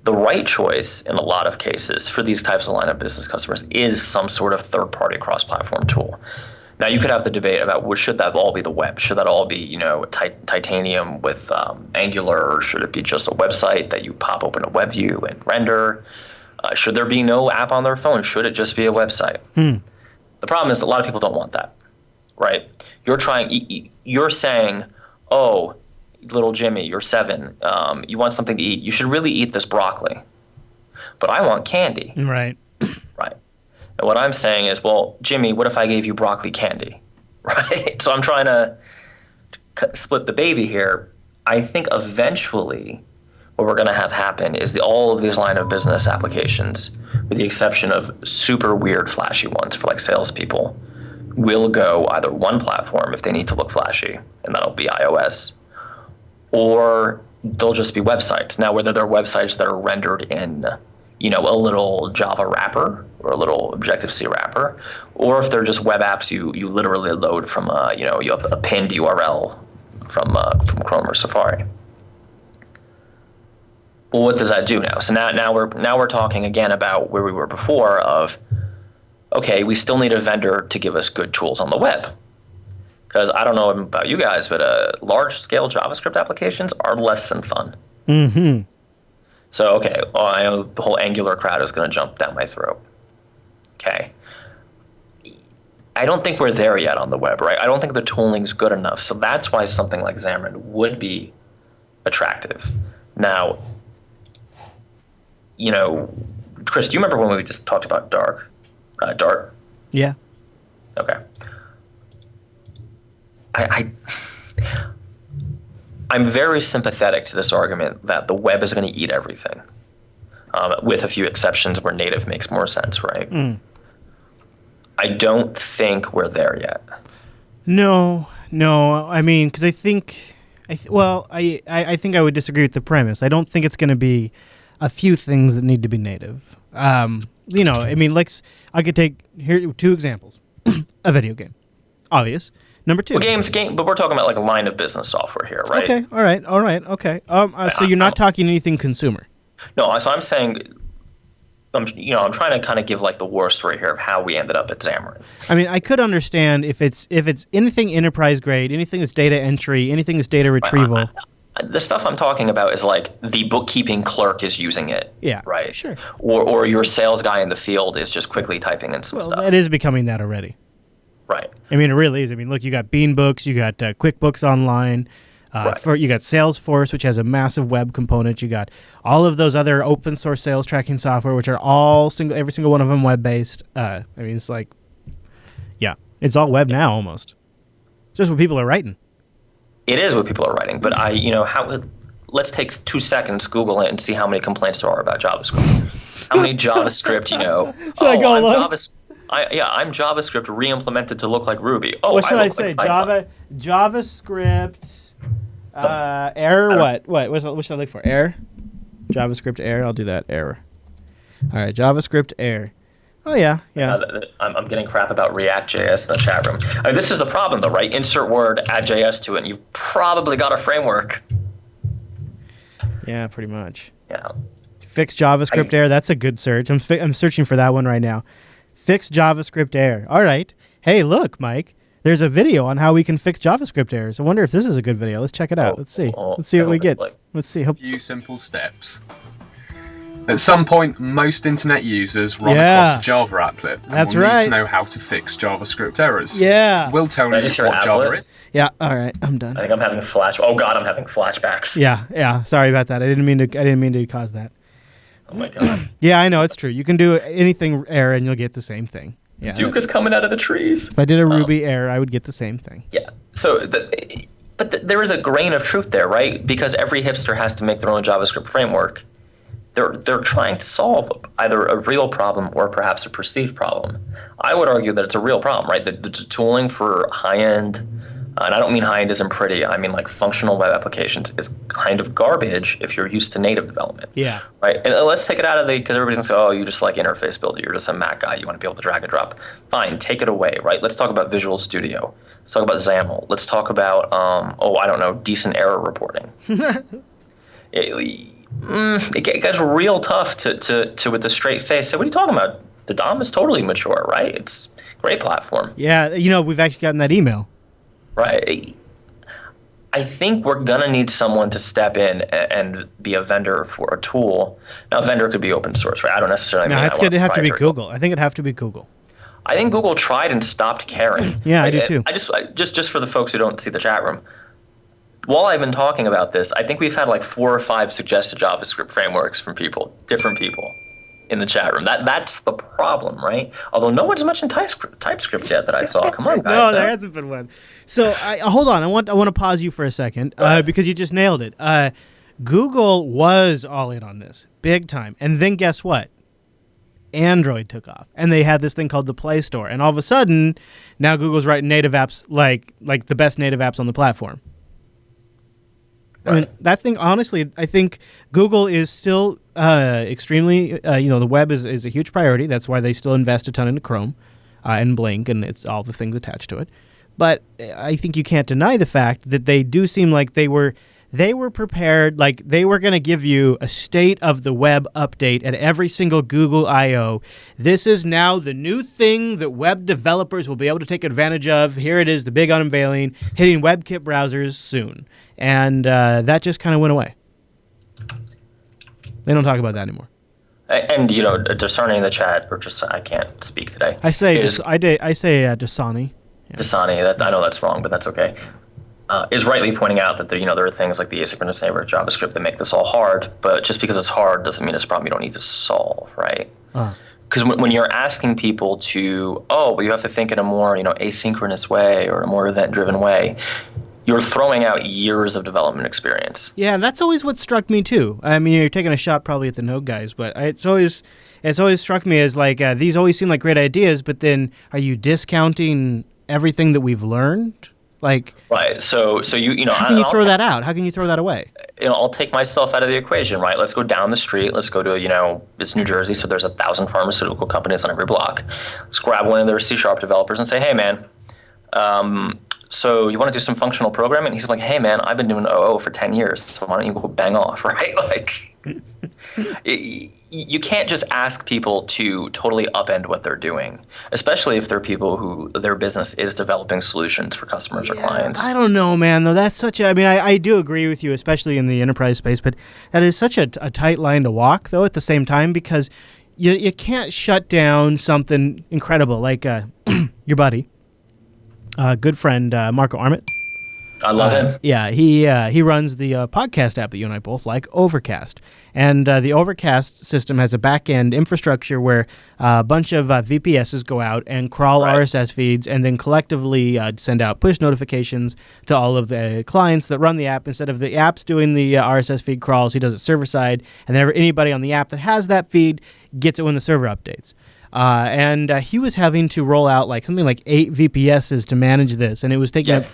The right choice in a lot of cases for these types of line of business customers is some sort of third-party cross-platform tool. Now, you could have the debate about, well, should that all be the web? Should that all be, titanium with Angular, or should it be just a website that you pop open a web view and render? Should there be no app on their phone? Should it just be a website? The problem is a lot of people don't want that, right? You're saying, oh, little Jimmy, you're 7. You want something to eat. You should really eat this broccoli. But I want candy. Right. Right. And what I'm saying is, well, Jimmy, what if I gave you broccoli candy? Right? So I'm trying to split the baby here. I think eventually what we're going to have happen is all of these line of business applications, with the exception of super weird flashy ones for like salespeople, will go either one platform if they need to look flashy, and that'll be iOS, or they'll just be websites. Now, whether they're websites that are rendered in, a little Java wrapper or a little Objective-C wrapper, or if they're just web apps you literally load from a pinned URL from Chrome or Safari. Well, what does that do now? So now we're talking again about where we were before of, okay, we still need a vendor to give us good tools on the web. Because I don't know about you guys, but large-scale JavaScript applications are less than fun. Mm-hmm. So, okay, I know the whole Angular crowd is going to jump down my throat. Okay. I don't think we're there yet on the web, right? I don't think the tooling's good enough. So that's why something like Xamarin would be attractive. Now, Chris, do you remember when we just talked about Dart? Yeah. Okay. I'm very sympathetic to this argument that the web is going to eat everything, with a few exceptions where native makes more sense, right? I don't think we're there yet. No. I mean, because I think, I think I would disagree with the premise. I don't think it's going to be a few things that need to be native. I mean, I could take here 2 examples. A video game, obvious. Number 2. Well, game, but we're talking about like a line of business software here, right? Okay, all right, okay. So you're not talking anything consumer? No, so I'm saying, I'm trying to kind of give like the war story here of how we ended up at Xamarin. I mean, I could understand if it's anything enterprise grade, anything that's data entry, anything that's data retrieval. The stuff I'm talking about is like the bookkeeping clerk is using it. Yeah, right. Sure. Or your sales guy in the field is just quickly typing in some stuff. Well, it is becoming that already. Right. I mean, it really is. I mean, look, you got Beanbooks, you got QuickBooks Online, Right. You got Salesforce, which has a massive web component. You got all of those other open source sales tracking software, which are every single one of them web based. I mean, it's like, yeah, it's all web now almost. It's just what people are writing. It is what people are writing, but let's take 2 seconds, Google it, and see how many complaints there are about JavaScript. How many JavaScript, Should I go along? I'm JavaScript re-implemented to look like Ruby. Oh, what should I say? JavaScript error. What should I look for? Error. JavaScript error. I'll do that. Error. All right. JavaScript error. Oh yeah. I'm getting crap about React.js in the chat room. I mean, this is the problem, though, right? Insert word, add JS to it, and you've probably got a framework. Yeah, pretty much. Yeah. Fix JavaScript error. That's a good search. I'm searching for that one right now. Fix JavaScript error. All right. Hey, look, Mike. There's a video on how we can fix JavaScript errors. I wonder if this is a good video. Let's check it out. Let's see. Let's see what we get. Let's see. Few simple steps. At some point, most internet users run across a Java applet and That's will right. need to know how to fix JavaScript errors. Yeah. We'll tell you what Java is. Yeah. All right. I'm done. I think I'm having Oh God, I'm having flashbacks. Yeah. Sorry about that. I didn't mean to cause that. Oh my God. Yeah, I know, it's true. You can do anything error and you'll get the same thing. Yeah. Duke is coming out of the trees. If I did a Ruby error, I would get the same thing. Yeah. So, there is a grain of truth there, right? Because every hipster has to make their own JavaScript framework. They're trying to solve either a real problem or perhaps a perceived problem. I would argue that it's a real problem, right? The tooling for high-end, and I don't mean high-end isn't pretty, I mean like functional web applications, is kind of garbage if you're used to native development. Yeah. Right? And let's take it out of because everybody's going to say, oh, you just like interface builder, you're just a Mac guy, you want to be able to drag and drop. Fine, take it away, right? Let's talk about Visual Studio. Let's talk about XAML. Let's talk about, decent error reporting. It gets real tough to with a straight face say, what are you talking about? The DOM is totally mature, right? It's a great platform. Yeah, we've actually gotten that email. Right. I think we're going to need someone to step in and be a vendor for a tool. Now, a vendor could be open source, right? I don't necessarily mean it's going to have to be Google. I think it'd have to be Google. I think Google tried and stopped caring. Yeah, I do too. Just for the folks who don't see the chat room, while I've been talking about this, I think we've had like 4 or 5 suggested JavaScript frameworks from different people in the chat room. That's the problem, right? Although no one's mentioned TypeScript yet that I saw. Come on, guys. No, there hasn't been one. So hold on. I want to pause you for a second because you just nailed it. Google was all in on this big time, and then guess what? Android took off, and they had this thing called the Play Store, and all of a sudden, now Google's writing native apps like the best native apps on the platform. Right. I mean, that thing, honestly, I think Google is still extremely, the web is a huge priority. That's why they still invest a ton into Chrome and Blink, and it's all the things attached to it. But I think you can't deny the fact that they do seem like they were prepared, like they were going to give you a state of the web update at every single Google I/O. This is now the new thing that web developers will be able to take advantage of. Here it is, the big unveiling, hitting WebKit browsers soon. And that just kind of went away. They don't talk about that anymore. And, discerning in the chat, or just, I can't speak today. I say Dasani. Yeah. Dasani, I know that's wrong, but that's okay. Is rightly pointing out that there are things like the asynchronous neighbor JavaScript that make this all hard, but just because it's hard doesn't mean it's a problem you don't need to solve, right? Because when you're asking people to, you have to think in a more asynchronous way or a more event-driven way, you're throwing out years of development experience. Yeah, and that's always what struck me too. I mean, you're taking a shot probably at the Node guys, but it's always struck me as like these always seem like great ideas, but then are you discounting everything that we've learned? Like, right. So you how can you throw that out? How can you throw that away? I'll take myself out of the equation, right? Let's go down the street. Let's go to it's New Jersey, so there's 1,000 pharmaceutical companies on every block. Let's grab one of their C# developers and say, hey man, so you want to do some functional programming? And he's like, hey man, I've been doing OO for 10 years, so why don't you go bang off, right? Like, you can't just ask people to totally upend what they're doing, especially if they're people who their business is developing solutions for customers or clients. I don't know, man, though. That's such a, I mean, I do agree with you, especially in the enterprise space, but that is such a tight line to walk, though, at the same time, because you can't shut down something incredible like your buddy, good friend, Marco Arment. I love him. Yeah, he runs the podcast app that you and I both like, Overcast. And the Overcast system has a back-end infrastructure where a bunch of VPSs go out and crawl RSS feeds and then collectively send out push notifications to all of the clients that run the app. Instead of the apps doing the RSS feed crawls, he does it server-side. And then anybody on the app that has that feed gets it when the server updates. And he was having to roll out something like 8 VPSs to manage this. And it was taking up...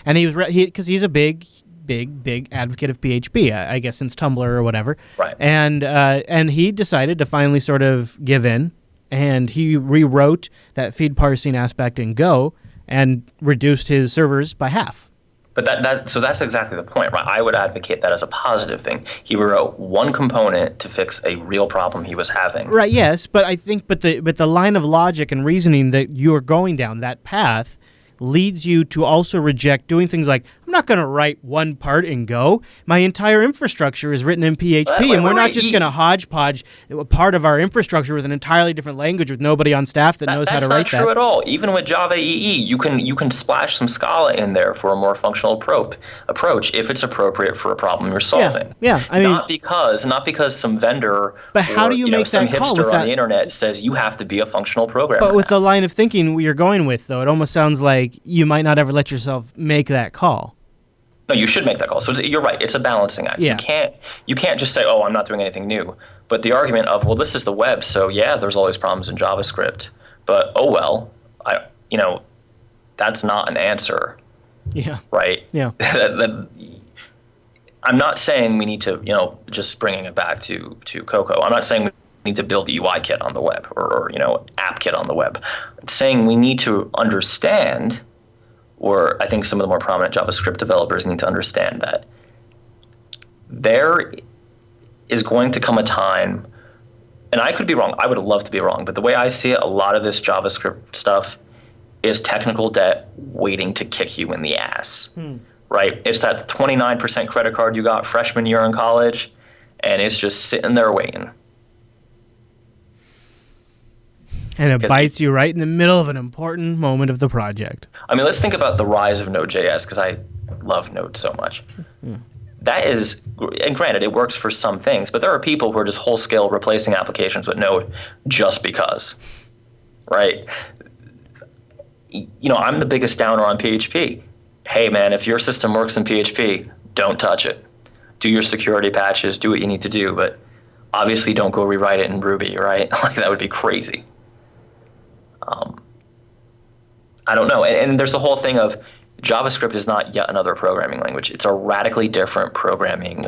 And because he's a big advocate of PHP, I guess, since Tumblr or whatever. Right. And he decided to finally sort of give in, and he rewrote that feed parsing aspect in Go and reduced his servers by half. But so that's exactly the point, right? I would advocate that as a positive thing. He wrote one component to fix a real problem he was having. Right. Yes, but I think the line of logic and reasoning that you're going down that path leads you to also reject doing things like, I'm not going to write one part in Go. My entire infrastructure is written in PHP, and we're not just going to hodgepodge a part of our infrastructure with an entirely different language with nobody on staff that knows how to write that. That's not true at all. Even with Java EE, you can splash some Scala in there for a more functional approach if it's appropriate for a problem you're solving. Yeah. I mean, not because some vendor but how do you make some that call hipster with on that? The internet says you have to be a functional programmer. But with the line of thinking you're going with, though, it almost sounds like you might not ever let yourself make that call. No, you should make that call. So you're right. It's a balancing act. Yeah. You can't just say, oh, I'm not doing anything new. But the argument of, well, this is the web, so yeah, there's always problems in JavaScript. But oh well, that's not an answer. Yeah. Right. Yeah. I'm not saying we need to, just bringing it back to Coco. I'm not saying we need to build the UI kit on the web or app kit on the web. I'm saying we need to understand, or I think some of the more prominent JavaScript developers need to understand that there is going to come a time, and I could be wrong. I would love to be wrong, but the way I see it, a lot of this JavaScript stuff is technical debt waiting to kick you in the ass, right? It's that 29% credit card you got freshman year in college, and it's just sitting there waiting. And it bites you right in the middle of an important moment of the project. I mean, let's think about the rise of Node.js, because I love Node so much. That is, and granted, it works for some things, but there are people who are just whole scale replacing applications with Node just because, right? You know, I'm the biggest downer on PHP. Hey, man, if your system works in PHP, don't touch it. Do your security patches, do what you need to do, but obviously don't go rewrite it in Ruby, right? Like, that would be crazy. I don't know. And there's the whole thing of JavaScript is not yet another programming language. It's a radically different programming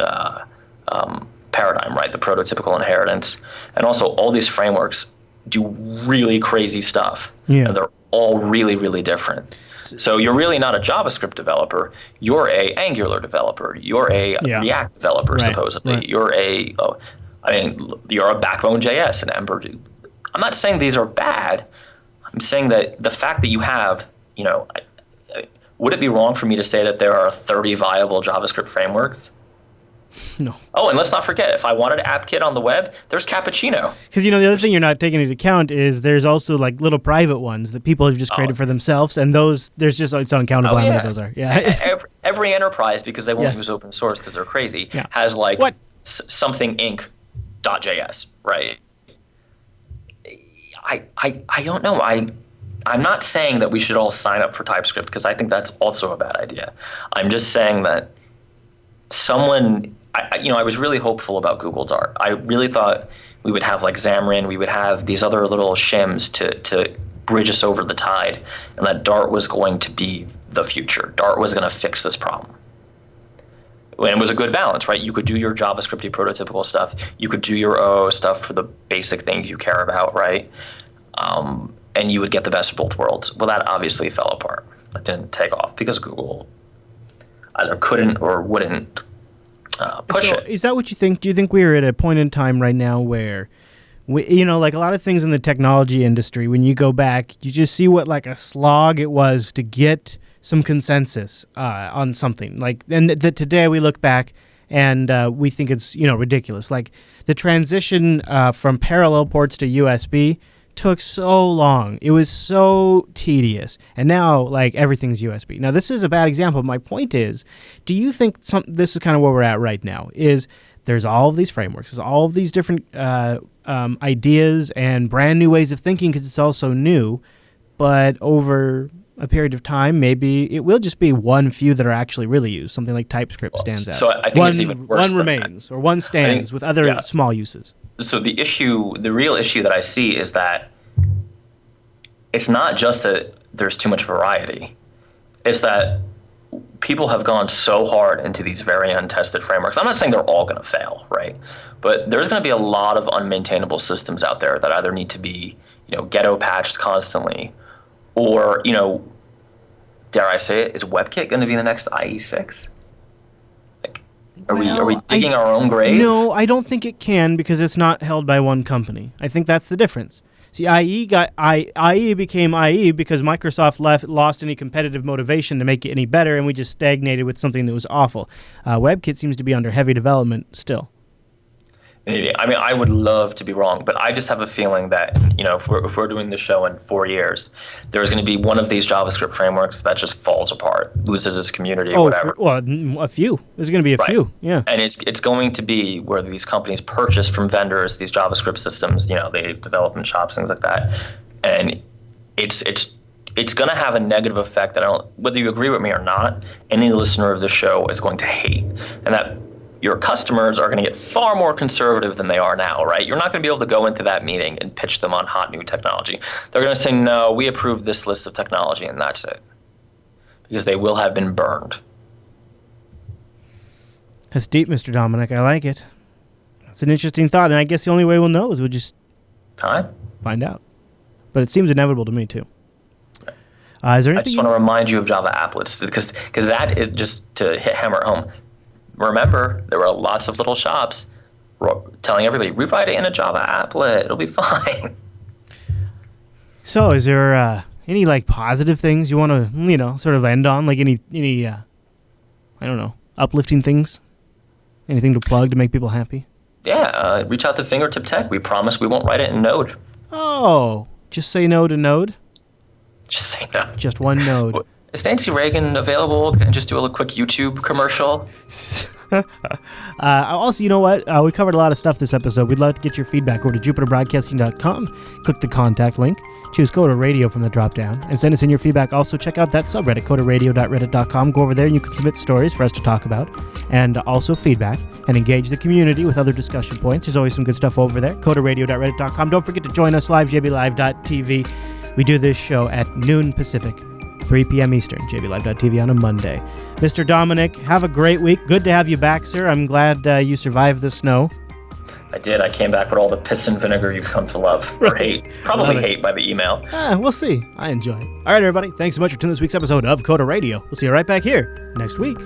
paradigm, right? The prototypical inheritance. And also all these frameworks do really crazy stuff. Yeah. And they're all really, really different. So you're really not a JavaScript developer. You're a Angular developer. You're a React developer, supposedly. Right. You're you're a Backbone JS and Ember. I'm not saying these are bad. I'm saying that the fact that you have, you know, would it be wrong for me to say that there are 30 viable JavaScript frameworks? No. Oh, and let's not forget, if I wanted AppKit on the web, there's Cappuccino. Because, you know, the other thing you're not taking into account is there's also like little private ones that people have just created for themselves, and those, there's just, it's uncountable how many those are. Yeah. Every enterprise, because they won't use open source because they're crazy, has like something Inc.js, right? I don't know. I'm not saying that we should all sign up for TypeScript because I think that's also a bad idea. I'm just saying that I was really hopeful about Google Dart. I really thought we would have like Xamarin, we would have these other little shims to bridge us over the tide, and that Dart was going to be the future. Dart was going to fix this problem. And it was a good balance, right? You could do your JavaScripty prototypical stuff. You could do your OO stuff for the basic things you care about, right? And you would get the best of both worlds. Well, that obviously fell apart. It didn't take off because Google either couldn't or wouldn't push it. Is that what you think? Do you think we're at a point in time right now where, you know, like a lot of things in the technology industry, when you go back, you just see what like a slog it was to get some consensus on something. Like, and that today we look back and we think it's, you know, ridiculous. Like the transition from parallel ports to USB took so long. It was so tedious. And now, like, everything's USB. Now, this is a bad example. My point is, do you think this is kind of where we're at right now, is there's all of these frameworks, there's all of these different ideas and brand new ways of thinking because it's all so new, but over a period of time, maybe it will just be one few that are actually really used. Something like TypeScript stands out. So I think it's even worse one remains, or one stands with other small uses. So the real issue that I see is that it's not just that there's too much variety. It's that people have gone so hard into these very untested frameworks. I'm not saying they're all going to fail, right? But there's going to be a lot of unmaintainable systems out there that either need to be, you know, ghetto patched constantly, or, you know, dare I say it, is WebKit going to be the next IE6? Are we digging our own grave? No, I don't think it can because it's not held by one company. I think that's the difference. See, IE became IE because Microsoft lost any competitive motivation to make it any better, and we just stagnated with something that was awful. WebKit seems to be under heavy development still. Maybe. I mean, I would love to be wrong, but I just have a feeling that, you know, if we're doing this show in 4 years, there's going to be one of these JavaScript frameworks that just falls apart, loses its community, or whatever. A few. There's going to be a few, yeah. And it's going to be where these companies purchase from vendors these JavaScript systems, you know, they develop in shops, things like that, and it's going to have a negative effect that whether you agree with me or not, any listener of this show is going to hate, and that your customers are going to get far more conservative than they are now, right? You're not going to be able to go into that meeting and pitch them on hot new technology. They're going to say, no, we approve this list of technology, and that's it. Because they will have been burned. That's deep, Mr. Dominic. I like it. That's an interesting thought, and I guess the only way we'll know is we'll just find out. But it seems inevitable to me, too. Is there anything I just want to remind you of Java applets, because that is just to hammer it home. Remember, there were lots of little shops telling everybody, rewrite it in a Java applet. It'll be fine. So is there any like positive things you want to, sort of end on? Like any I don't know, uplifting things? Anything to plug to make people happy? Yeah, reach out to Fingertip Tech. We promise we won't write it in Node. Oh, just say no to Node? Just say no. Just one node. Is Nancy Reagan available? Can I just do a little quick YouTube commercial? Also, you know what? We covered a lot of stuff this episode. We'd love to get your feedback. Over to jupiterbroadcasting.com. Click the contact link. Choose Coda Radio from the drop-down. And send us in your feedback. Also, check out that subreddit, codaradio.reddit.com. Go over there and you can submit stories for us to talk about. And also feedback. And engage the community with other discussion points. There's always some good stuff over there. codaradio.reddit.com. Don't forget to join us live, jblive.tv. We do this show at noon Pacific, 3 p.m. Eastern, jblive.tv on a Monday. Mr. Dominic, have a great week. Good to have you back, sir. I'm glad you survived the snow. I did. I came back with all the piss and vinegar you've come to love. Or hate. Probably hate by the email. We'll see. I enjoy it. All right, everybody. Thanks so much for tuning this week's episode of Coda Radio. We'll see you right back here next week.